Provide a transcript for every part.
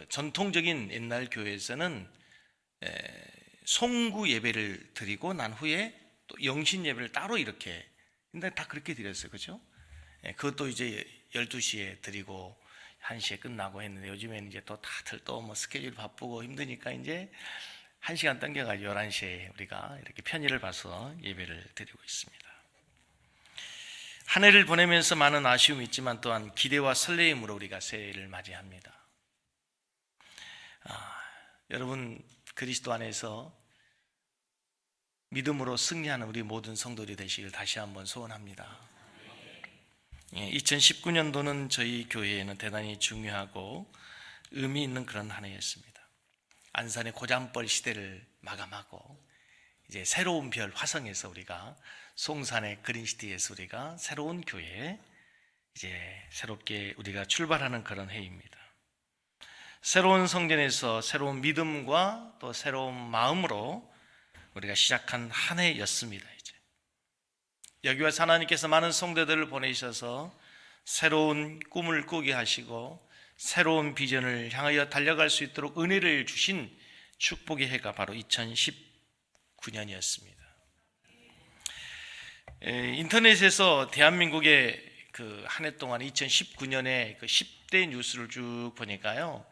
전통적인 옛날 교회에서는 송구 예배를 드리고 난 후에 또 영신 예배를 따로 이렇게, 근데 다 그렇게 드렸어요. 그렇죠? 그것도 이제 12시에 드리고 1시에 끝나고 했는데, 요즘에는 이제 또 다들 또 뭐 스케줄 바쁘고 힘드니까 이제 1시간 당겨가지고 11시에 우리가 이렇게 편의를 봐서 예배를 드리고 있습니다. 한 해를 보내면서 많은 아쉬움이 있지만 또한 기대와 설레임으로 우리가 새해를 맞이합니다. 여러분, 그리스도 안에서 믿음으로 승리하는 우리 모든 성도들이 되시길 다시 한번 소원합니다. 2019년도는 저희 교회에는 대단히 중요하고 의미 있는 그런 한 해였습니다. 안산의 고잔벌 시대를 마감하고 이제 새로운 별 화성에서 우리가 송산의 그린시티에서 우리가 새로운 교회에 이제 새롭게 우리가 출발하는 그런 해입니다. 새로운 성전에서 새로운 믿음과 또 새로운 마음으로 우리가 시작한 한 해였습니다. 이제 여기 와서 하나님께서 많은 성도들을 보내셔서 새로운 꿈을 꾸게 하시고 새로운 비전을 향하여 달려갈 수 있도록 은혜를 주신 축복의 해가 바로 2019년이었습니다. 인터넷에서 대한민국의 그 한 해 동안 2019년에 그 10대 뉴스를 쭉 보니까요,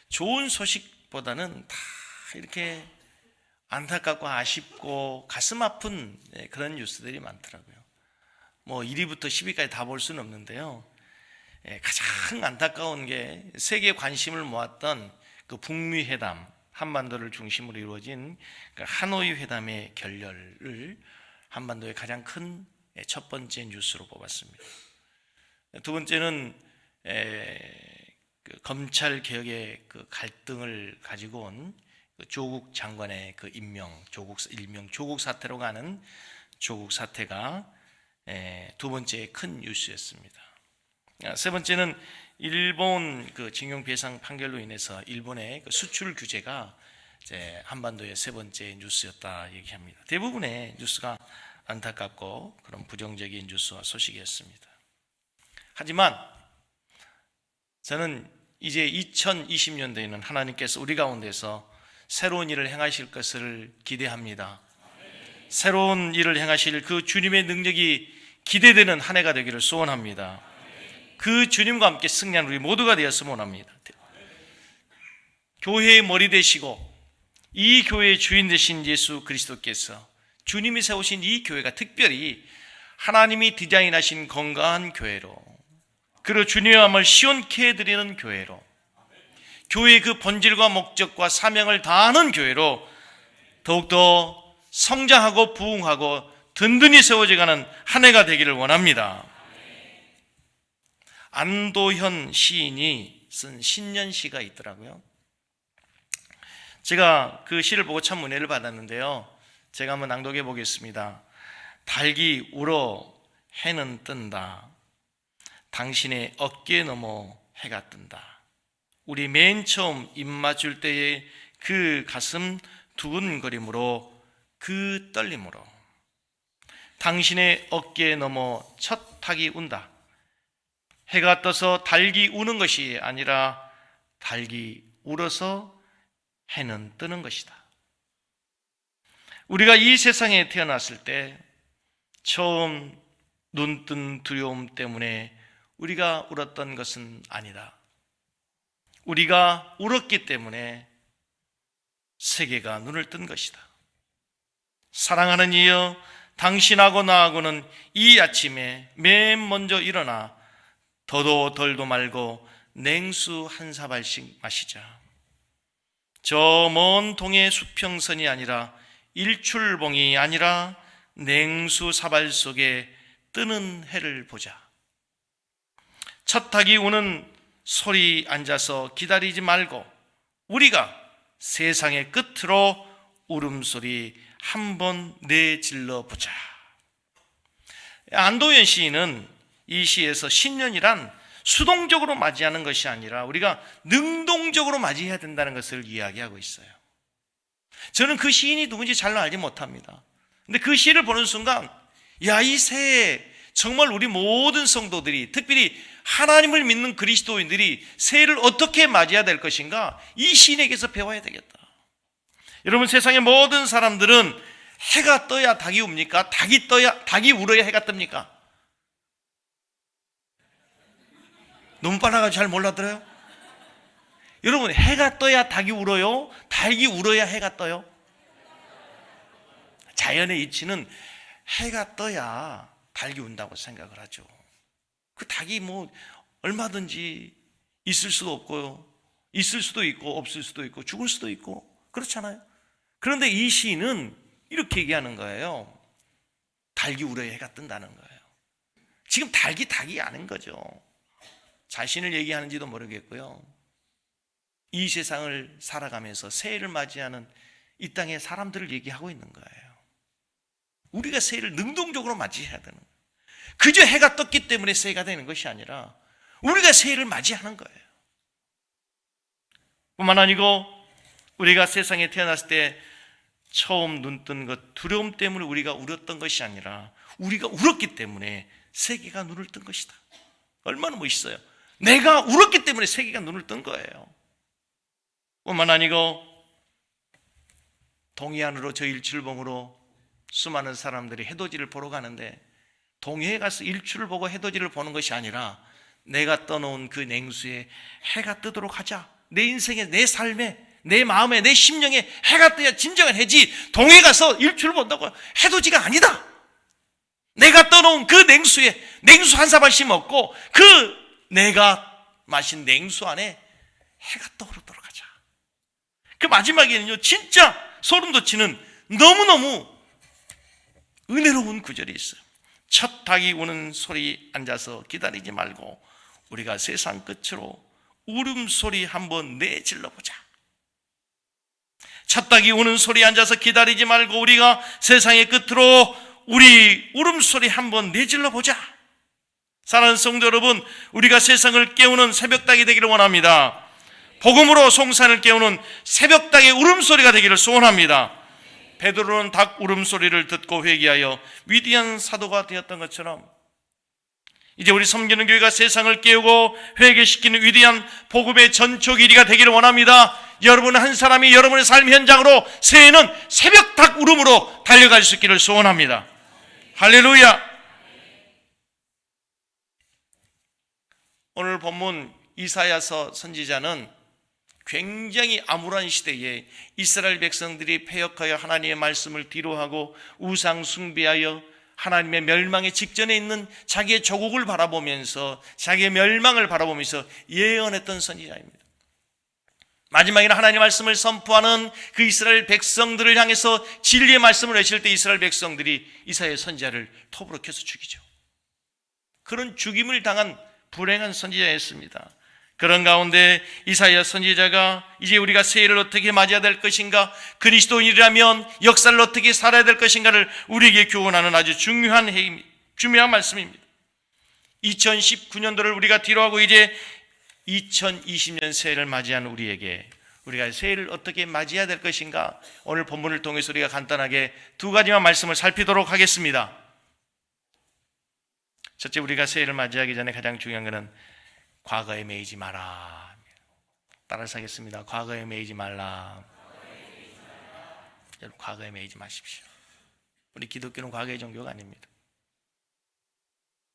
좋은 소식보다는 다 이렇게 안타깝고 아쉽고 가슴 아픈 그런 뉴스들이 많더라고요. 뭐 1위부터 10위까지 다 볼 수는 없는데요, 가장 안타까운 게 세계 관심을 모았던 그 북미 회담, 한반도를 중심으로 이루어진 그 하노이 회담의 결렬을 한반도의 가장 큰 첫 번째 뉴스로 뽑았습니다. 두 번째는 그 검찰 개혁의 그 갈등을 가지고 온 조국 장관의 그 일명 조국 사태로 가는 조국 사태가 두 번째 큰 뉴스였습니다. 세 번째는 일본 그 징용 배상 판결로 인해서 일본의 그 수출 규제가 이제 한반도의 세 번째 뉴스였다 얘기합니다. 대부분의 뉴스가 안타깝고 그런 부정적인 뉴스와 소식이었습니다. 하지만 저는 이제 2020년도에는 하나님께서 우리 가운데서 새로운 일을 행하실 것을 기대합니다. 새로운 일을 행하실 그 주님의 능력이 기대되는 한 해가 되기를 소원합니다. 그 주님과 함께 승리하는 우리 모두가 되었으면 원합니다. 교회의 머리 되시고 이 교회의 주인 되신 예수 그리스도께서 주님이 세우신 이 교회가 특별히 하나님이 디자인하신 건강한 교회로, 그리고 주님의 마음을 시원케 해드리는 교회로, 교회의 그 본질과 목적과 사명을 다하는 교회로 더욱더 성장하고 부흥하고 든든히 세워져가는 한 해가 되기를 원합니다. 안도현 시인이 쓴 신년시가 있더라고요. 제가 그 시를 보고 참 은혜를 받았는데요, 제가 한번 낭독해 보겠습니다. 달기 울어 해는 뜬다. 당신의 어깨 넘어 해가 뜬다. 우리 맨 처음 입 맞출 때의 그 가슴 두근거림으로, 그 떨림으로 당신의 어깨 넘어 첫 닭이 운다. 해가 떠서 달기 우는 것이 아니라 달기 울어서 해는 뜨는 것이다. 우리가 이 세상에 태어났을 때 처음 눈뜬 두려움 때문에 우리가 울었던 것은 아니다. 우리가 울었기 때문에 세계가 눈을 뜬 것이다. 사랑하는 이여, 당신하고 나하고는 이 아침에 맨 먼저 일어나 더도 덜도 말고 냉수 한 사발씩 마시자. 저 먼 동해 수평선이 아니라 일출봉이 아니라 냉수 사발 속에 뜨는 해를 보자. 첫 닭이 우는 소리 앉아서 기다리지 말고 우리가 세상의 끝으로 울음소리 한번 내질러 보자. 안도현 시인은 이 시에서 신년이란 수동적으로 맞이하는 것이 아니라 우리가 능동적으로 맞이해야 된다는 것을 이야기하고 있어요. 저는 그 시인이 누군지 잘 알지 못합니다. 근데 그 시를 보는 순간, 야, 이 새해 정말 우리 모든 성도들이, 특별히 하나님을 믿는 그리스도인들이 새해를 어떻게 맞이해야 될 것인가? 이 시인에게서 배워야 되겠다. 여러분, 세상의 모든 사람들은 해가 떠야 닭이 웁니까? 닭이 울어야 해가 뜹니까? 너무 빨라가지고 잘 몰라들어요? 여러분, 해가 떠야 닭이 울어요? 닭이 울어야 해가 떠요? 자연의 이치는 해가 떠야 닭이 운다고 생각을 하죠. 그 닭이 뭐 얼마든지 있을 수도 없고요, 있을 수도 있고 없을 수도 있고 죽을 수도 있고 그렇잖아요. 그런데 이 시인은 이렇게 얘기하는 거예요. 닭이 울어야 해가 뜬다는 거예요. 지금 닭이 아닌 거죠. 자신을 얘기하는지도 모르겠고요, 이 세상을 살아가면서 새해를 맞이하는 이 땅의 사람들을 얘기하고 있는 거예요. 우리가 새해를 능동적으로 맞이해야 되는 거예요. 그저 해가 떴기 때문에 새해가 되는 것이 아니라 우리가 새해를 맞이하는 거예요. 뿐만 아니고 우리가 세상에 태어났을 때 처음 눈 뜬 것, 두려움 때문에 우리가 울었던 것이 아니라 우리가 울었기 때문에 세계가 눈을 뜬 것이다. 얼마나 멋있어요. 내가 울었기 때문에 세계가 눈을 뜬 거예요. 뿐만 아니고 동해안으로 저 일출봉으로 수많은 사람들이 해돋이를 보러 가는데, 동해에 가서 일출을 보고 해돋이를 보는 것이 아니라 내가 떠놓은 그 냉수에 해가 뜨도록 하자. 내 인생에, 내 삶에, 내 마음에, 내 심령에 해가 떠야 진정한 해지, 동해에 가서 일출을 본다고 해돋이가 아니다. 내가 떠놓은 그 냉수에 냉수 한 사발씩 먹고 그 내가 마신 냉수 안에 해가 떠오르도록 하자. 그 마지막에는요, 진짜 소름 돋치는 너무너무 은혜로운 구절이 있어요. 첫 닭이 우는 소리 앉아서 기다리지 말고 우리가 세상 끝으로 울음소리 한번 내질러보자. 첫 닭이 우는 소리 앉아서 기다리지 말고 우리가 세상의 끝으로 우리 울음소리 한번 내질러보자. 사랑하는 성도 여러분, 우리가 세상을 깨우는 새벽닭이 되기를 원합니다. 복음으로 송산을 깨우는 새벽닭의 울음소리가 되기를 소원합니다. 베드로는 닭 울음소리를 듣고 회개하여 위대한 사도가 되었던 것처럼 이제 우리 섬기는 교회가 세상을 깨우고 회개시키는 위대한 복음의 전초 길이가 되기를 원합니다. 여러분 한 사람이 여러분의 삶 현장으로 새해는 새벽 닭 울음으로 달려갈 수 있기를 소원합니다. 할렐루야. 오늘 본문 이사야서 선지자는 굉장히 암울한 시대에 이스라엘 백성들이 패역하여 하나님의 말씀을 뒤로하고 우상 숭배하여 하나님의 멸망의 직전에 있는 자기의 조국을 바라보면서, 자기의 멸망을 바라보면서 예언했던 선지자입니다. 마지막에는 하나님의 말씀을 선포하는 그 이스라엘 백성들을 향해서 진리의 말씀을 외칠 때 이스라엘 백성들이 이사야 선지자를 톱으로 켜서 죽이죠. 그런 죽임을 당한 불행한 선지자였습니다. 그런 가운데 이사야 선지자가 이제 우리가 새해를 어떻게 맞이해야 될 것인가, 그리스도인이라면 역사를 어떻게 살아야 될 것인가를 우리에게 교훈하는 아주 중요한 말씀입니다. 2019년도를 우리가 뒤로하고 이제 2020년 새해를 맞이한 우리에게 우리가 새해를 어떻게 맞이해야 될 것인가, 오늘 본문을 통해서 우리가 간단하게 두 가지만 말씀을 살피도록 하겠습니다. 첫째, 우리가 새해를 맞이하기 전에 가장 중요한 것은 과거에 매이지 마라. 따라서 하겠습니다. 과거에 매이지 말라. 여러분, 과거에 매이지 마십시오. 우리 기독교는 과거의 종교가 아닙니다.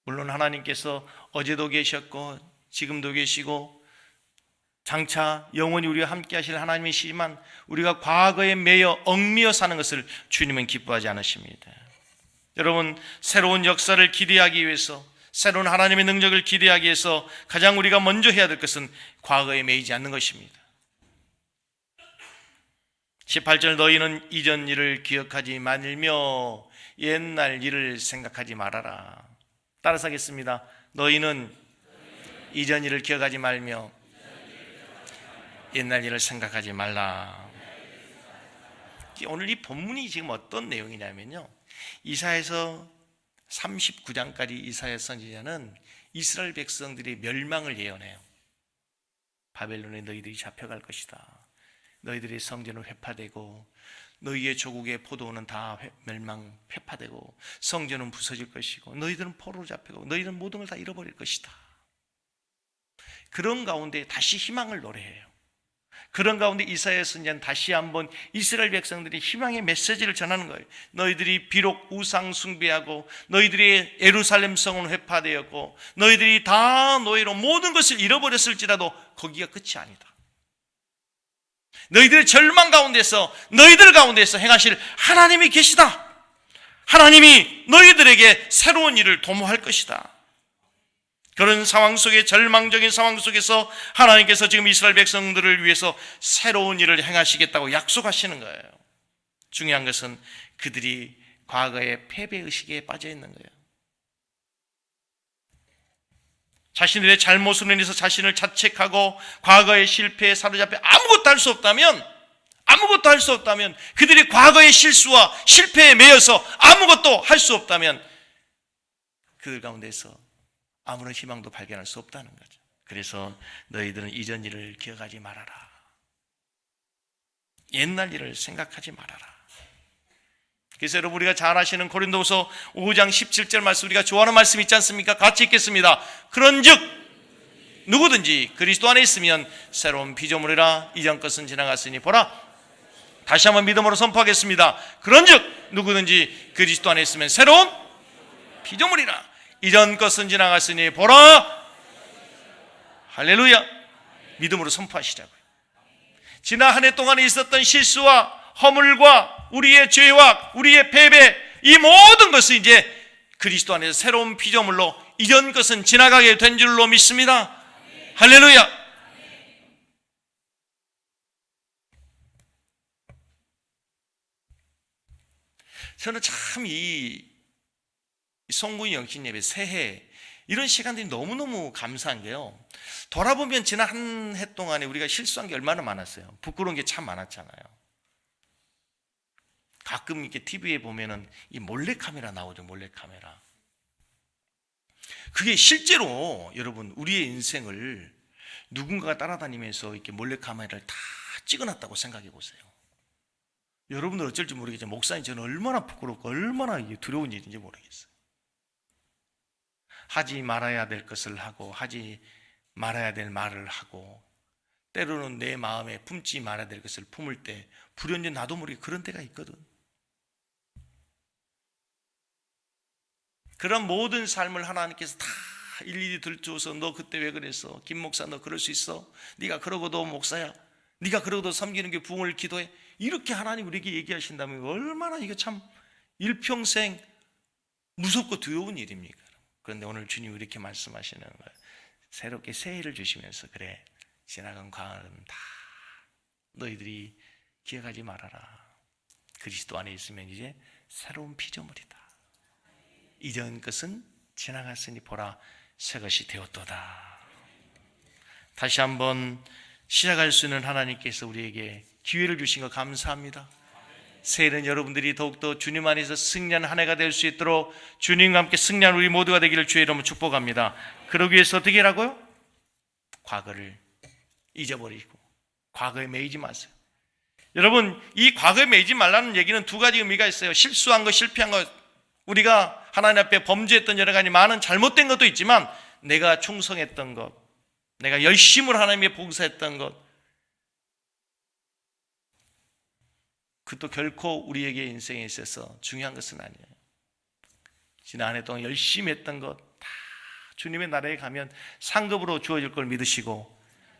물론 하나님께서 어제도 계셨고 지금도 계시고 장차 영원히 우리와 함께 하실 하나님이시지만 우리가 과거에 매여 얽매여 사는 것을 주님은 기뻐하지 않으십니다. 여러분, 새로운 역사를 기대하기 위해서, 새로운 하나님의 능력을 기대하기 위해서 가장 우리가 먼저 해야 될 것은 과거에 매이지 않는 것입니다. 18절, 너희는 이전 일을 기억하지 말며 옛날 일을 생각하지 말아라. 따라서 하겠습니다. 너희는 이전 일을 기억하지 말며 옛날 일을 생각하지 말라. 오늘 이 본문이 지금 어떤 내용이냐면요, 이사야서 39장까지 이사야 선지자는 이스라엘 백성들의 멸망을 예언해요. 바벨론에 너희들이 잡혀갈 것이다. 너희들의 성전은 회파되고 너희의 조국의 포도원은 다 멸망 회파되고 성전은 부서질 것이고 너희들은 포로로 잡혀가고 너희들은 모든 걸 다 잃어버릴 것이다. 그런 가운데 다시 희망을 노래해요. 그런 가운데 이사야 선지자는 다시 한번 이스라엘 백성들이 희망의 메시지를 전하는 거예요. 너희들이 비록 우상 숭배하고 너희들이 예루살렘 성은 회파되었고 너희들이 다 노예로 모든 것을 잃어버렸을지라도 거기가 끝이 아니다. 너희들의 절망 가운데서 너희들 가운데서 행하실 하나님이 계시다. 하나님이 너희들에게 새로운 일을 도모할 것이다. 그런 상황 속에, 절망적인 상황 속에서 하나님께서 지금 이스라엘 백성들을 위해서 새로운 일을 행하시겠다고 약속하시는 거예요. 중요한 것은 그들이 과거의 패배의식에 빠져 있는 거예요. 자신들의 잘못으로 인해서 자신을 자책하고 과거의 실패에 사로잡혀 아무것도 할 수 없다면, 그들이 과거의 실수와 실패에 매여서 아무것도 할 수 없다면 그들 가운데서 아무런 희망도 발견할 수 없다는 거죠. 그래서 너희들은 이전 일을 기억하지 말아라. 옛날 일을 생각하지 말아라. 그래서 여러분, 우리가 잘 아시는 고린도후서 5장 17절 말씀, 우리가 좋아하는 말씀 있지 않습니까? 같이 읽겠습니다. 그런즉 누구든지 그리스도 안에 있으면 새로운 피조물이라, 이전 것은 지나갔으니 보라. 다시 한번 믿음으로 선포하겠습니다. 그런즉 누구든지 그리스도 안에 있으면 새로운 피조물이라, 이전 것은 지나갔으니 보라. 할렐루야. 믿음으로 선포하시자고요. 지난 한 해 동안에 있었던 실수와 허물과 우리의 죄와 우리의 패배, 이 모든 것을 이제 그리스도 안에서 새로운 피조물로, 이전 것은 지나가게 된 줄로 믿습니다. 할렐루야. 저는 참 이 송구인 영신 예배, 새해, 이런 시간들이 너무너무 감사한 게요, 돌아보면 지난 한 해 동안에 우리가 실수한 게 얼마나 많았어요. 부끄러운 게 참 많았잖아요. 가끔 이렇게 TV에 보면은 이 몰래카메라 나오죠. 몰래카메라. 그게 실제로 여러분, 우리의 인생을 누군가가 따라다니면서 이렇게 몰래카메라를 다 찍어놨다고 생각해 보세요. 여러분들 어쩔지 모르겠지만 목사님, 저는 얼마나 부끄럽고 얼마나 두려운 일인지 모르겠어요. 하지 말아야 될 것을 하고 하지 말아야 될 말을 하고, 때로는 내 마음에 품지 말아야 될 것을 품을 때 불현듯 나도 모르게 그런 때가 있거든. 그런 모든 삶을 하나님께서 다 일일이 들춰서, 너 그때 왜 그랬어? 김 목사, 너 그럴 수 있어? 네가 그러고도 목사야? 네가 그러고도 섬기는 게 부흥을 기도해? 이렇게 하나님 우리에게 얘기하신다면 얼마나 이게 참 일평생 무섭고 두려운 일입니까? 그런데 오늘 주님 이렇게 말씀하시는 거예요. 새롭게 새해를 주시면서, 그래, 지나간 과거는 다 너희들이 기억하지 말아라. 그리스도 안에 있으면 이제 새로운 피조물이다. 이전 것은 지나갔으니 보라, 새 것이 되었도다. 다시 한번 시작할 수 있는 하나님께서 우리에게 기회를 주신 거 감사합니다. 새해는 여러분들이 더욱더 주님 안에서 승리하는 한 해가 될 수 있도록 주님과 함께 승리하는 우리 모두가 되기를 주의 이름으로 축복합니다. 그러기 위해서 어떻게 하라고요? 과거를 잊어버리고 과거에 매이지 마세요. 여러분, 이 과거에 매이지 말라는 얘기는 두 가지 의미가 있어요. 실수한 것, 실패한 것, 우리가 하나님 앞에 범죄했던 여러 가지 많은 잘못된 것도 있지만, 내가 충성했던 것, 내가 열심으로 하나님께 봉사했던 것, 그것도 결코 우리에게 인생에 있어서 중요한 것은 아니에요. 지난 한 해 동안 열심히 했던 것 다 주님의 나라에 가면 상급으로 주어질 걸 믿으시고,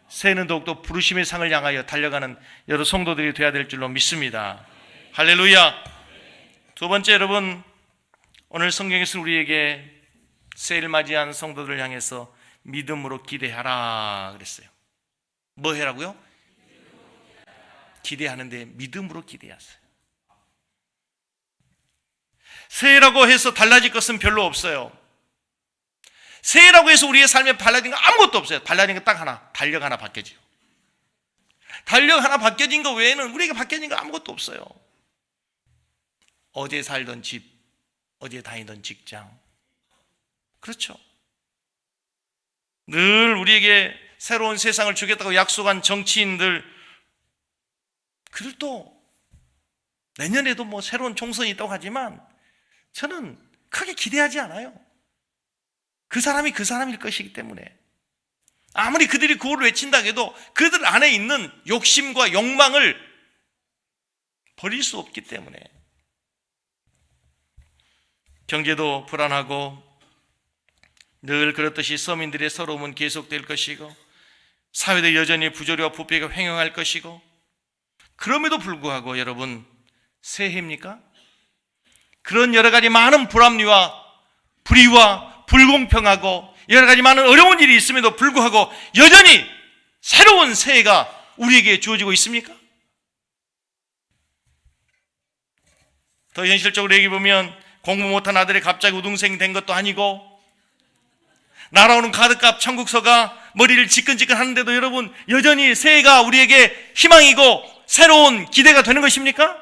새해는 더욱더 부르심의 상을 향하여 달려가는 여러 성도들이 되어야 될 줄로 믿습니다. 할렐루야. 두 번째, 여러분, 오늘 성경에서 우리에게 새해를 맞이한 성도들을 향해서 믿음으로 기대하라 그랬어요. 뭐 해라고요? 기대하는데 믿음으로 기대하세요. 새해라고 해서 달라질 것은 별로 없어요. 새해라고 해서 우리의 삶에 달라진 거 아무것도 없어요. 달라진 거 딱 하나, 달력 하나 바뀌어져요. 달력 하나 바뀌어진 거 외에는 우리에게 바뀌어진 거 아무것도 없어요. 어제 살던 집, 어제 다니던 직장, 그렇죠. 늘 우리에게 새로운 세상을 주겠다고 약속한 정치인들, 그들도 내년에도 뭐 새로운 총선이 있다고 하지만 저는 크게 기대하지 않아요. 그 사람이 그 사람일 것이기 때문에. 아무리 그들이 구호를 외친다 해도 그들 안에 있는 욕심과 욕망을 버릴 수 없기 때문에 경제도 불안하고 늘 그렇듯이 서민들의 서러움은 계속될 것이고 사회도 여전히 부조리와 부패가 횡행할 것이고 그럼에도 불구하고 여러분 새해입니까? 그런 여러 가지 많은 불합리와 불의와 불공평하고 여러 가지 많은 어려운 일이 있음에도 불구하고 여전히 새로운 새해가 우리에게 주어지고 있습니까? 더 현실적으로 얘기해보면 공부 못한 아들이 갑자기 우등생이 된 것도 아니고 날아오는 카드값 청구서가 머리를 지끈지끈 하는데도 여러분 여전히 새해가 우리에게 희망이고 새로운 기대가 되는 것입니까?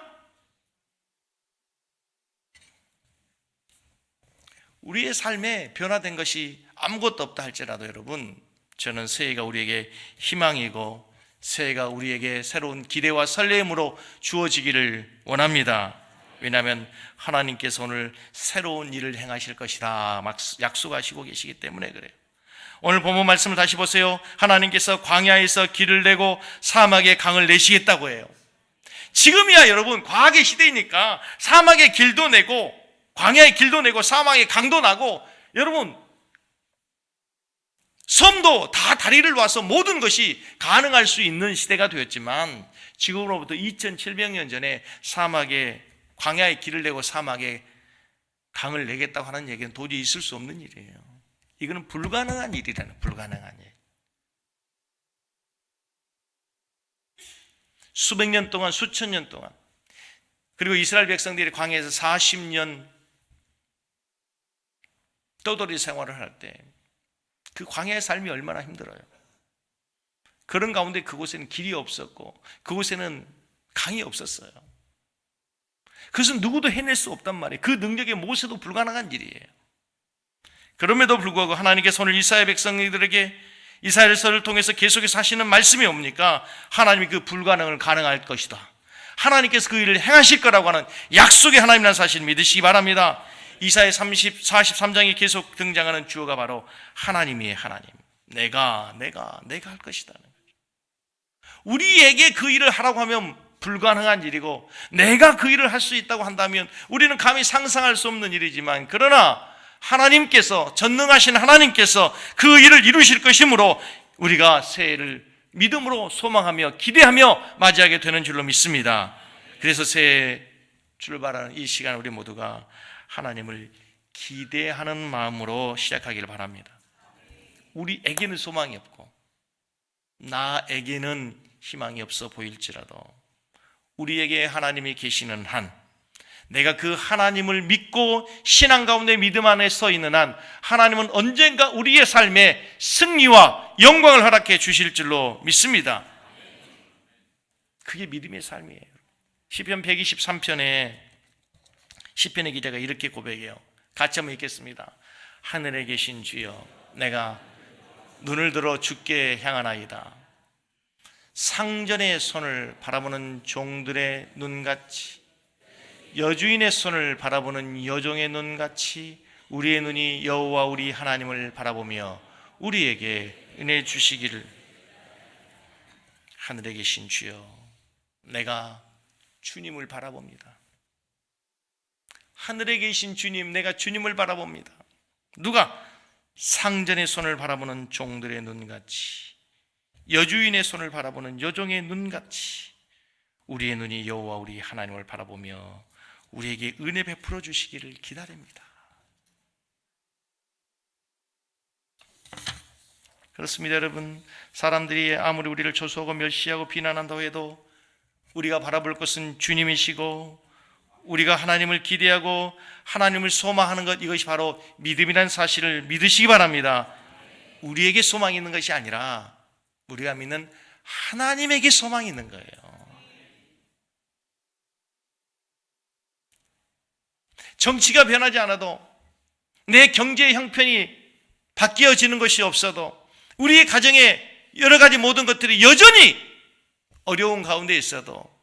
우리의 삶에 변화된 것이 아무것도 없다 할지라도 여러분 저는 새해가 우리에게 희망이고 새해가 우리에게 새로운 기대와 설렘으로 주어지기를 원합니다. 왜냐하면 하나님께서 오늘 새로운 일을 행하실 것이다 약속하시고 계시기 때문에 그래요. 오늘 본문 말씀을 다시 보세요. 하나님께서 광야에서 길을 내고 사막에 강을 내시겠다고 해요. 지금이야 여러분 과학의 시대이니까 사막의 길도 내고 광야의 길도 내고 사막의 강도 나고 여러분 섬도 다 다리를 놔서 모든 것이 가능할 수 있는 시대가 되었지만 지금으로부터 2700년 전에 사막에 광야의 길을 내고 사막에 강을 내겠다고 하는 얘기는 도저히 있을 수 없는 일이에요. 이거는 불가능한 일이라는 불가능한 일. 수백 년 동안 수천 년 동안 그리고 이스라엘 백성들이 광야에서 40년 떠돌이 생활을 할 때 그 광야의 삶이 얼마나 힘들어요. 그런 가운데 그곳에는 길이 없었고 그곳에는 강이 없었어요. 그것은 누구도 해낼 수 없단 말이에요. 그 능력에 모세도 불가능한 일이에요. 그럼에도 불구하고 하나님께서 오늘 이스라엘 백성들에게 이사야서를 통해서 계속해서 하시는 말씀이 뭡니까? 하나님이 그 불가능을 가능할 것이다. 하나님께서 그 일을 행하실 거라고 하는 약속의 하나님이라는 사실을 믿으시기 바랍니다. 이사야 43장에 계속 등장하는 주어가 바로 하나님이에요. 하나님. 내가 할 것이다. 우리에게 그 일을 하라고 하면 불가능한 일이고 내가 그 일을 할 수 있다고 한다면 우리는 감히 상상할 수 없는 일이지만 그러나 하나님께서 전능하신 하나님께서 그 일을 이루실 것이므로 우리가 새해를 믿음으로 소망하며 기대하며 맞이하게 되는 줄로 믿습니다. 그래서 새해 출발하는 이 시간 우리 모두가 하나님을 기대하는 마음으로 시작하기를 바랍니다. 우리에게는 소망이 없고 나에게는 희망이 없어 보일지라도 우리에게 하나님이 계시는 한 내가 그 하나님을 믿고 신앙 가운데 믿음 안에 서 있는 한 하나님은 언젠가 우리의 삶에 승리와 영광을 허락해 주실 줄로 믿습니다. 그게 믿음의 삶이에요. 시편 123편에 시편의 기자가 이렇게 고백해요. 같이 한번 읽겠습니다. 하늘에 계신 주여 내가 눈을 들어 주께 향하나이다. 상전의 손을 바라보는 종들의 눈같이 여주인의 손을 바라보는 여종의 눈같이 우리의 눈이 여호와 우리 하나님을 바라보며 우리에게 은혜 주시기를. 하늘에 계신 주여 내가 주님을 바라봅니다. 하늘에 계신 주님 내가 주님을 바라봅니다. 누가? 상전의 손을 바라보는 종들의 눈같이 여주인의 손을 바라보는 여종의 눈같이 우리의 눈이 여호와 우리 하나님을 바라보며 우리에게 은혜 베풀어 주시기를 기다립니다. 그렇습니다. 여러분, 사람들이 아무리 우리를 조소하고 멸시하고 비난한다고 해도 우리가 바라볼 것은 주님이시고 우리가 하나님을 기대하고 하나님을 소망하는 것, 이것이 바로 믿음이라는 사실을 믿으시기 바랍니다. 우리에게 소망이 있는 것이 아니라 우리가 믿는 하나님에게 소망이 있는 거예요. 정치가 변하지 않아도 내 경제의 형편이 바뀌어지는 것이 없어도 우리의 가정에 여러 가지 모든 것들이 여전히 어려운 가운데 있어도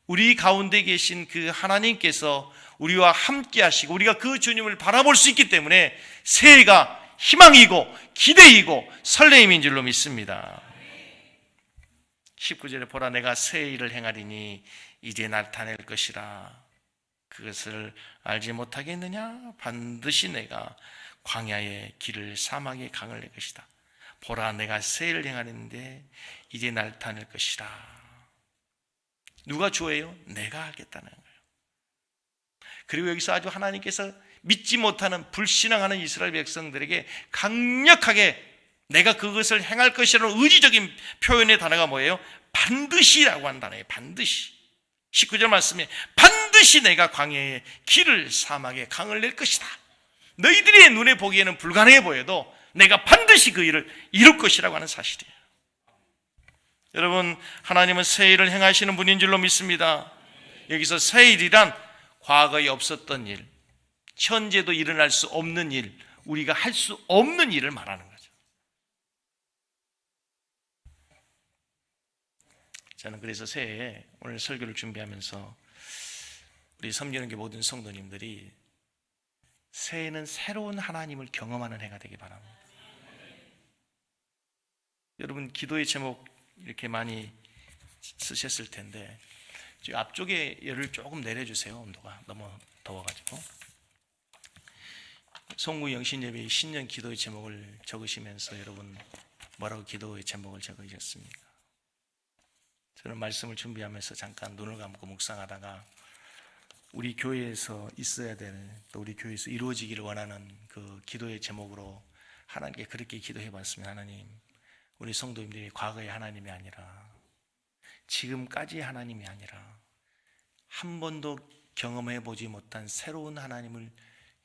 우리 가운데 계신 그 하나님께서 우리와 함께 하시고 우리가 그 주님을 바라볼 수 있기 때문에 새해가 희망이고 기대이고 설레임인 줄로 믿습니다. 19절에 보라 내가 새 일을 행하리니 이제 나타낼 것이라. 그것을 알지 못하겠느냐? 반드시 내가 광야의 길을 사막의 강을 낼 것이다. 보라 내가 새 일을 행하는데 이제 나타낼 것이라. 누가 주어예요? 내가 하겠다는 거예요. 그리고 여기서 아주 하나님께서 믿지 못하는 불신앙하는 이스라엘 백성들에게 강력하게 내가 그것을 행할 것이라는 의지적인 표현의 단어가 뭐예요? 반드시라고 한 단어예요. 반드시. 19절 말씀에 반드시 내가 광야의 길을 사막의 강을 낼 것이다. 너희들의 눈에 보기에는 불가능해 보여도 내가 반드시 그 일을 이룰 것이라고 하는 사실이에요. 여러분, 하나님은 새 일을 행하시는 분인 줄로 믿습니다. 여기서 새 일이란 과거에 없었던 일, 현재도 일어날 수 없는 일, 우리가 할 수 없는 일을 말하는 거죠. 저는 그래서 새해에 오늘 설교를 준비하면서 우리 섬기는 게 모든 성도님들이 새해는 새로운 하나님을 경험하는 해가 되기 바랍니다. 여러분, 기도의 제목 이렇게 많이 쓰셨을 텐데 앞쪽에 열을 조금 내려주세요. 온도가 너무 더워가지고. 송구 영신예배의 신년 기도의 제목을 적으시면서 여러분 뭐라고 기도의 제목을 적으셨습니까? 저는 말씀을 준비하면서 잠깐 눈을 감고 묵상하다가 우리 교회에서 있어야 될, 또 우리 교회에서 이루어지기를 원하는 그 기도의 제목으로 하나님께 그렇게 기도해 봤습니다. 하나님, 우리 성도님들이 과거의 하나님이 아니라 지금까지의 하나님이 아니라 한 번도 경험해 보지 못한 새로운 하나님을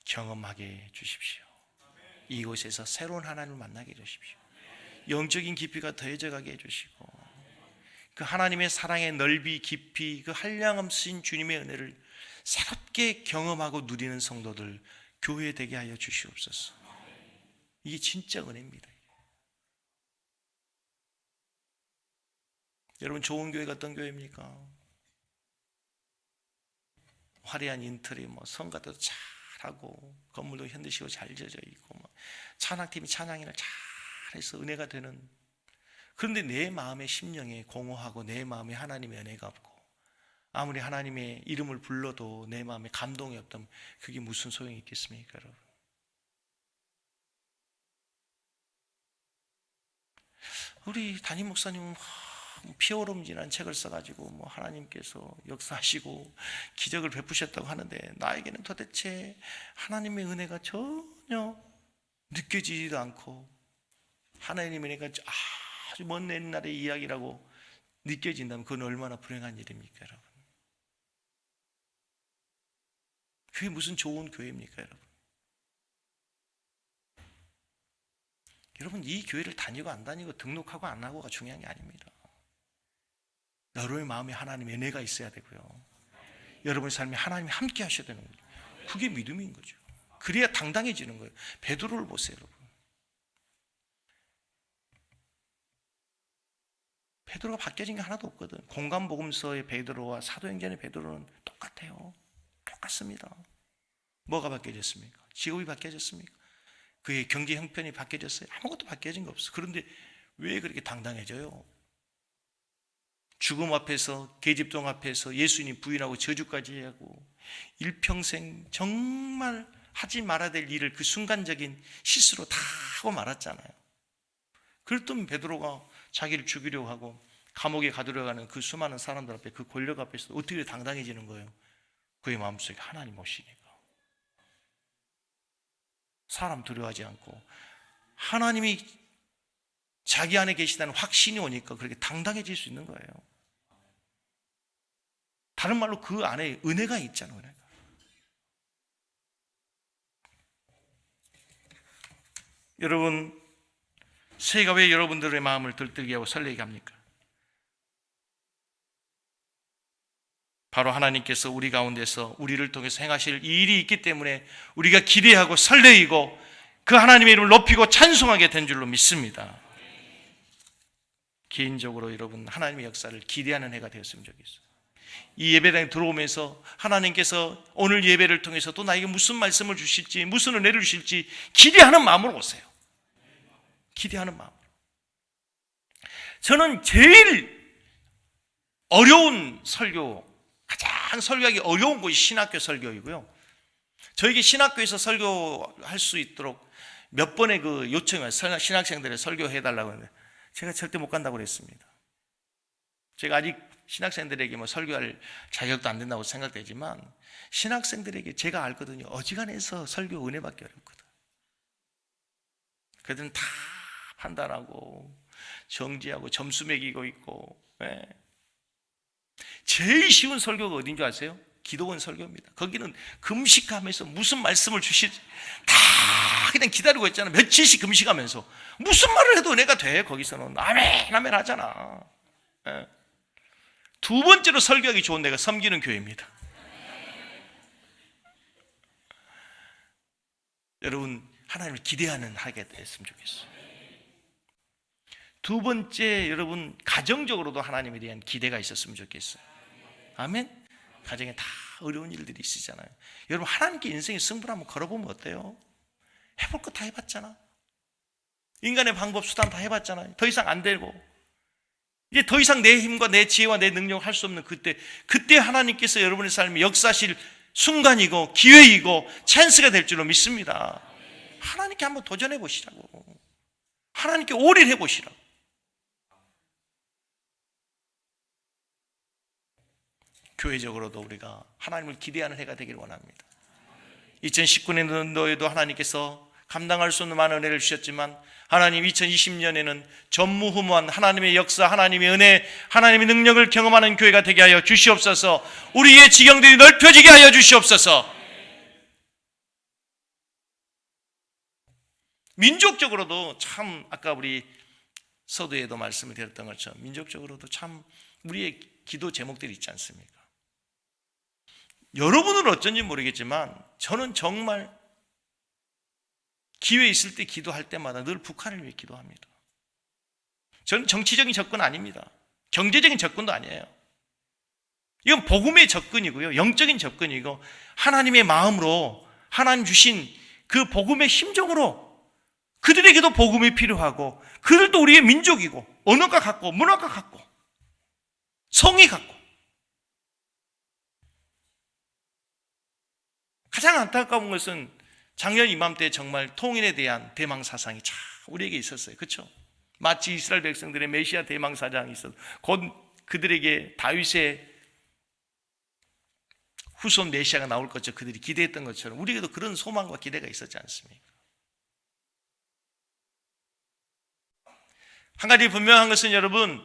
경험하게 해 주십시오. 이곳에서 새로운 하나님을 만나게 해 주십시오. 영적인 깊이가 더해져 가게 해 주시고 그 하나님의 사랑의 넓이 깊이 그 한량없으신 주님의 은혜를 새롭게 경험하고 누리는 성도들 교회 되게 하여 주시옵소서. 이게 진짜 은혜입니다. 여러분, 좋은 교회가 어떤 교회입니까? 화려한 인테리어, 성가도 잘하고 건물도 현대식으로 잘 지어져 있고 찬양팀이 찬양인을 잘해서 은혜가 되는. 그런데 내 마음의 심령에 공허하고 내 마음에 하나님의 은혜가 없고 아무리 하나님의 이름을 불러도 내 마음에 감동이 없다면 그게 무슨 소용이 있겠습니까, 여러분? 우리 담임 목사님은 피오름지라는 책을 써가지고 하나님께서 역사하시고 기적을 베푸셨다고 하는데 나에게는 도대체 하나님의 은혜가 전혀 느껴지지도 않고 하나님의 은혜가 아주 먼 옛날의 이야기라고 느껴진다면 그건 얼마나 불행한 일입니까, 여러분? 그게 무슨 좋은 교회입니까, 여러분? 여러분, 이 교회를 다니고 안 다니고 등록하고 안 하고가 중요한 게 아닙니다. 여러분의 마음에 하나님의 은혜가 있어야 되고요. 여러분의 삶에 하나님이 함께 하셔야 되는 거죠. 그게 믿음인 거죠. 그래야 당당해지는 거예요. 베드로를 보세요, 여러분. 베드로가 바뀌어진 게 하나도 없거든. 공간복음서의 베드로와 사도행전의 베드로는 똑같아요. 똑같습니다. 뭐가 바뀌어졌습니까? 직업이 바뀌어졌습니까? 그의 경제 형편이 바뀌어졌어요? 아무것도 바뀌어진 거 없어요. 그런데 왜 그렇게 당당해져요? 죽음 앞에서, 계집종 앞에서 예수님 부인하고 저주까지 하고 일평생 정말 하지 말아야 될 일을 그 순간적인 실수로 다 하고 말았잖아요. 그랬더니 베드로가 자기를 죽이려고 하고 감옥에 가두려고 하는 그 수많은 사람들 앞에, 그 권력 앞에서 어떻게 당당해지는 거예요? 그의 마음속에 하나님 오시니까. 사람 두려워하지 않고 하나님이 자기 안에 계시다는 확신이 오니까 그렇게 당당해질 수 있는 거예요. 다른 말로 그 안에 은혜가 있잖아요. 은혜가. 여러분, 새해가 왜 여러분들의 마음을 들뜨게 하고 설레게 합니까? 바로 하나님께서 우리 가운데서 우리를 통해서 행하실 일이 있기 때문에 우리가 기대하고 설레이고 그 하나님의 이름을 높이고 찬송하게 된 줄로 믿습니다. 개인적으로 여러분, 하나님의 역사를 기대하는 해가 되었으면 좋겠어요. 이 예배당에 들어오면서 하나님께서 오늘 예배를 통해서 또 나에게 무슨 말씀을 주실지, 무슨 은혜를 주실지 기대하는 마음으로 오세요. 기대하는 마음으로. 저는 제일 어려운 설교, 가장 설교하기 어려운 곳이 신학교 설교이고요. 저에게 신학교에서 설교할 수 있도록 몇 번의 그 요청을 신학생들의 설교해달라고 했는데 제가 절대 못 간다고 그랬습니다. 제가 아직 신학생들에게 뭐 설교할 자격도 안 된다고 생각되지만 신학생들에게 제가 알거든요. 어지간해서 설교 은혜받기 어렵거든. 그들은 다 판단하고 정지하고 점수 매기고 있고. 네. 제일 쉬운 설교가 어딘 줄 아세요? 기도원 설교입니다. 거기는 금식하면서 무슨 말씀을 주실지 다 그냥 기다리고 있잖아. 며칠씩 금식하면서 무슨 말을 해도 은혜가 돼. 거기서는 아멘 아멘 하잖아. 네. 두 번째로 설교하기 좋은 데가 섬기는 교회입니다. 여러분 하나님을 기대하는 하게 됐으면 좋겠어요. 두 번째, 여러분 가정적으로도 하나님에 대한 기대가 있었으면 좋겠어요. 아멘. 가정에 다 어려운 일들이 있으잖아요. 여러분 하나님께 인생의 승부를 한번 걸어보면 어때요? 해볼 거 다 해봤잖아. 인간의 방법 수단 다 해봤잖아요. 더 이상 안 되고 이제 더 이상 내 힘과 내 지혜와 내 능력을 할 수 없는 그때 하나님께서 여러분의 삶에 역사하실 순간이고 기회이고 찬스가 될 줄로 믿습니다. 하나님께 한번 도전해 보시라고. 하나님께 올인해 보시라고. 교회적으로도 우리가 하나님을 기대하는 해가 되기를 원합니다. 2019년도에도 하나님께서 감당할 수 없는 많은 은혜를 주셨지만 하나님 2020년에는 전무후무한 하나님의 역사, 하나님의 은혜, 하나님의 능력을 경험하는 교회가 되게 하여 주시옵소서. 우리의 지경들이 넓혀지게 하여 주시옵소서. 민족적으로도 참 아까 우리 서두에도 말씀을 드렸던 것처럼 민족적으로도 참 우리의 기도 제목들이 있지 않습니까? 여러분은 어쩐지 모르겠지만 저는 정말 기회 있을 때 기도할 때마다 늘 북한을 위해 기도합니다. 저는 정치적인 접근 아닙니다. 경제적인 접근도 아니에요. 이건 복음의 접근이고요. 영적인 접근이고 하나님의 마음으로 하나님 주신 그 복음의 심정으로 그들에게도 복음이 필요하고 그들도 우리의 민족이고 언어가 같고 문화가 같고 성이 같고 가장 안타까운 것은 작년 이맘때 정말 통일에 대한 대망사상이 참 우리에게 있었어요. 그렇죠? 마치 이스라엘 백성들의 메시아 대망사상이 있어서 곧 그들에게 다윗의 후손 메시아가 나올 것처럼 그들이 기대했던 것처럼 우리에게도 그런 소망과 기대가 있었지 않습니까? 한 가지 분명한 것은 여러분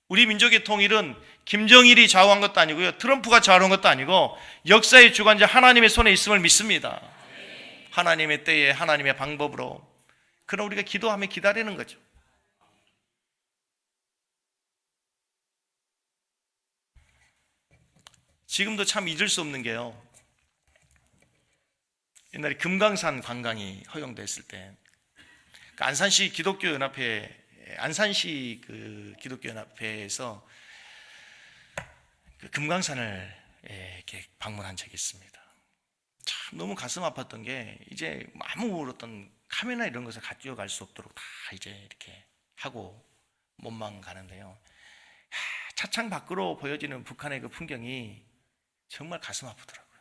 우리 민족의 통일은 김정일이 좌우한 것도 아니고요. 트럼프가 좌우한 것도 아니고 역사의 주관자 하나님의 손에 있음을 믿습니다. 하나님의 때에 하나님의 방법으로. 그럼 우리가 기도하며 기다리는 거죠. 지금도 참 잊을 수 없는 게요. 옛날에 금강산 관광이 허용됐을 때 안산시 기독교연합회 안산시 그 기독교연합회에서 그 금강산을 이렇게 방문한 적이 있습니다. 참 너무 가슴 아팠던 게 이제 아무 어떤 카메라 이런 것을 가지고 갈 수 없도록 다 이제 이렇게 하고 몸만 가는데요. 차창 밖으로 보여지는 북한의 그 풍경이 정말 가슴 아프더라고요.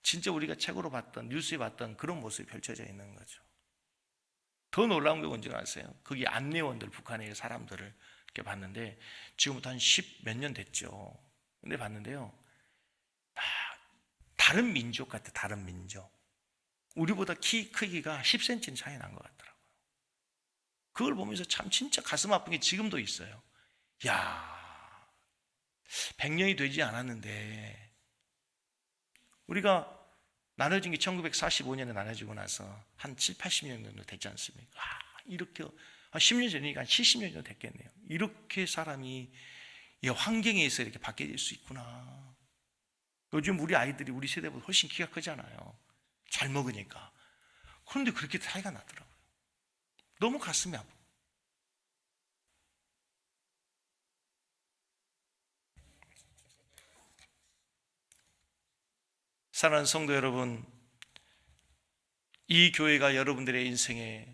진짜 우리가 책으로 봤던 뉴스에 봤던 그런 모습이 펼쳐져 있는 거죠. 더 놀라운 게 뭔지 아세요? 거기 안내원들, 북한의 사람들을 이렇게 봤는데 지금부터 한 10 몇 년 됐죠. 근데 봤는데요. 다른 민족 같아, 다른 민족. 우리보다 키 크기가 10cm 차이 난 것 같더라고요. 그걸 보면서 참 진짜 가슴 아픈 게 지금도 있어요. 야, 100년이 되지 않았는데 우리가 나눠진 게 1945년에 나눠지고 나서 한 7, 80년 정도 됐지 않습니까? 이렇게 10년 전이니까 한 70년 정도 됐겠네요. 이렇게 사람이 이 환경에서 이렇게 바뀌어질 수 있구나. 요즘 우리 아이들이 우리 세대보다 훨씬 키가 크잖아요. 잘 먹으니까. 그런데 그렇게 차이가 나더라고요. 너무 가슴이 아프고. 사랑하는 성도 여러분, 이 교회가 여러분들의 인생에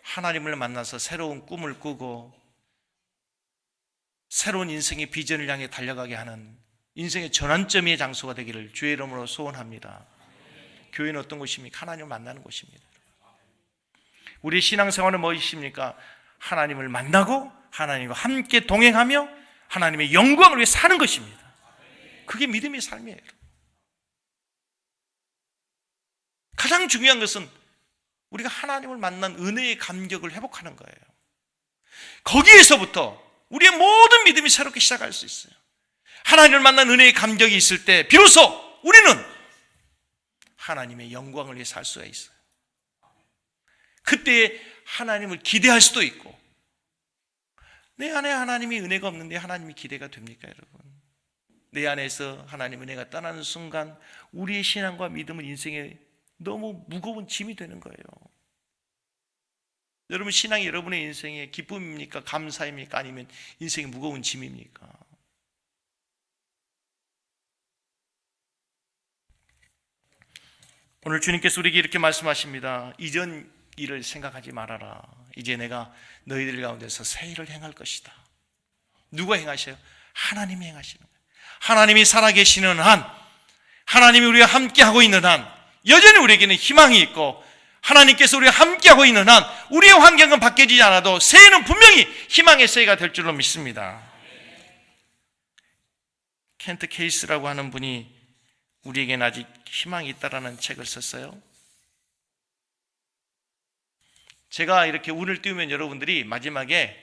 하나님을 만나서 새로운 꿈을 꾸고 새로운 인생의 비전을 향해 달려가게 하는 인생의 전환점의 장소가 되기를 주의 이름으로 소원합니다. 교회는 어떤 곳입니까? 하나님을 만나는 곳입니다. 우리의 신앙생활은 무엇입니까? 하나님을 만나고 하나님과 함께 동행하며 하나님의 영광을 위해 사는 것입니다. 그게 믿음의 삶이에요. 가장 중요한 것은 우리가 하나님을 만난 은혜의 감격을 회복하는 거예요. 거기에서부터 우리의 모든 믿음이 새롭게 시작할 수 있어요. 하나님을 만난 은혜의 감격이 있을 때 비로소 우리는 하나님의 영광을 위해 살 수가 있어요. 그때 하나님을 기대할 수도 있고, 내 안에 하나님이 은혜가 없는데 하나님이 기대가 됩니까, 여러분? 내 안에서 하나님 은혜가 떠나는 순간 우리의 신앙과 믿음은 인생에 너무 무거운 짐이 되는 거예요. 여러분, 신앙이 여러분의 인생의 기쁨입니까? 감사입니까? 아니면 인생의 무거운 짐입니까? 오늘 주님께서 우리에게 이렇게 말씀하십니다. 이전 일을 생각하지 말아라. 이제 내가 너희들 가운데서 새 일을 행할 것이다. 누가 행하셔요? 하나님이 행하시는 거예요. 하나님이 살아계시는 한, 하나님이 우리와 함께하고 있는 한, 여전히 우리에게는 희망이 있고, 하나님께서 우리와 함께하고 있는 한 우리의 환경은 바뀌지 않아도 새해는 분명히 희망의 새해가 될 줄로 믿습니다. 켄트 케이스라고 하는 분이 우리에게는 아직 희망이 있다라는 책을 썼어요. 제가 이렇게 운을 띄우면 여러분들이 마지막에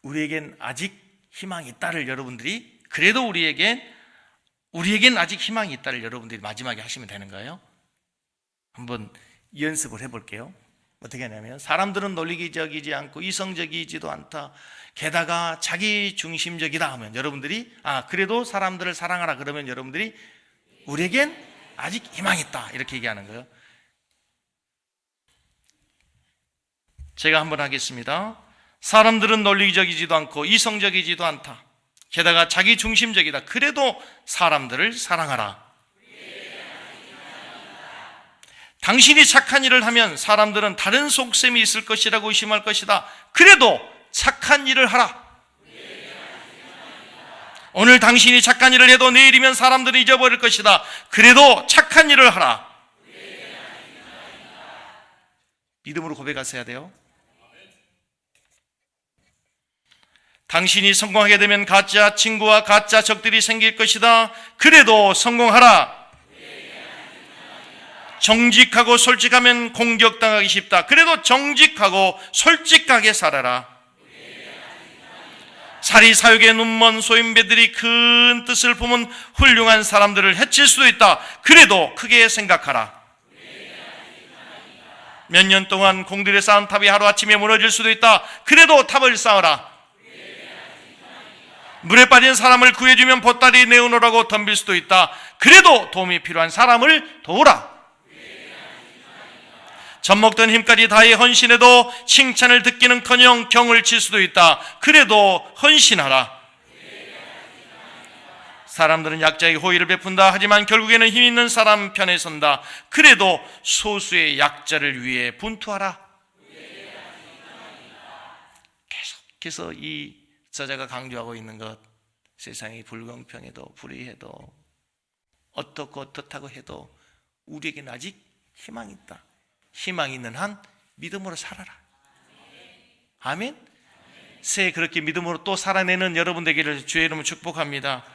우리에겐 아직 희망이 있다를 여러분들이, 그래도 우리에겐 아직 희망이 있다를 여러분들이 마지막에 하시면 되는 거예요. 한번 연습을 해볼게요. 어떻게 하냐면, 사람들은 논리적이지 않고 이성적이지도 않다. 게다가 자기 중심적이다 하면 여러분들이 그래도 사람들을 사랑하라 그러면 여러분들이 우리에겐 아직 희망이 있다 이렇게 얘기하는 거예요. 제가 한번 하겠습니다. 사람들은 논리적이지도 않고 이성적이지도 않다. 게다가 자기 중심적이다. 그래도 사람들을 사랑하라. 당신이 착한 일을 하면 사람들은 다른 속셈이 있을 것이라고 의심할 것이다. 그래도 착한 일을 하라. 오늘 당신이 착한 일을 해도 내일이면 사람들이 잊어버릴 것이다. 그래도 착한 일을 하라. 믿음으로 고백하셔야 돼요. 당신이 성공하게 되면 가짜 친구와 가짜 적들이 생길 것이다. 그래도 성공하라. 정직하고 솔직하면 공격당하기 쉽다. 그래도 정직하고 솔직하게 살아라. 사리사욕의 눈먼 소인배들이 큰 뜻을 품은 훌륭한 사람들을 해칠 수도 있다. 그래도 크게 생각하라. 몇 년 동안 공들여 쌓은 탑이 하루아침에 무너질 수도 있다. 그래도 탑을 쌓아라. 물에 빠진 사람을 구해주면 보따리 내어놓으라고 덤빌 수도 있다. 그래도 도움이 필요한 사람을 도우라. 젖먹던 힘까지 다해 헌신해도 칭찬을 듣기는커녕 경을 칠 수도 있다. 그래도 헌신하라. 사람들은 약자에게 호의를 베푼다. 하지만 결국에는 힘 있는 사람 편에 선다. 그래도 소수의 약자를 위해 분투하라. 계속해서 이 저자가 강조하고 있는 것, 세상이 불공평해도 불의해도 어떻고 어떻다고 해도 우리에게는 아직 희망이 있다. 희망 있는 한 믿음으로 살아라. 아멘. 새해 그렇게 믿음으로 또 살아내는 여러분 되기를 주의 이름으로 축복합니다.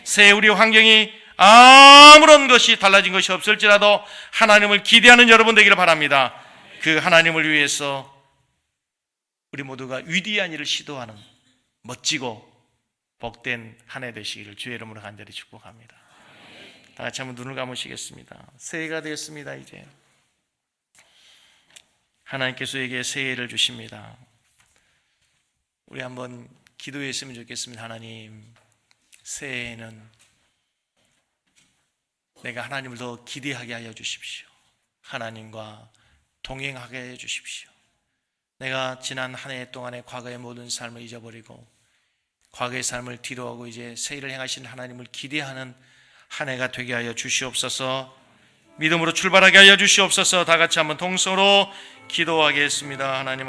새해 우리 환경이 아무런 것이 달라진 것이 없을지라도 하나님을 기대하는 여러분 되기를 바랍니다. 그 하나님을 위해서 우리 모두가 위대한 일을 시도하는 멋지고 복된 한 해 되시기를 주의 이름으로 간절히 축복합니다. 다 같이 한번 눈을 감으시겠습니다. 새해가 되었습니다. 이제 하나님께서 우리에게 새해를 주십니다. 우리 한번 기도했으면 좋겠습니다. 하나님, 새해에는 내가 하나님을 더 기대하게 하여 주십시오. 하나님과 동행하게 해 주십시오. 내가 지난 한 해 동안의 과거의 모든 삶을 잊어버리고 과거의 삶을 뒤로하고 이제 새 일을 행하시는 하나님을 기대하는 한 해가 되게 하여 주시옵소서. 믿음으로 출발하게 하여 주시옵소서. 다 같이 한번 통성으로 기도하겠습니다. 하나님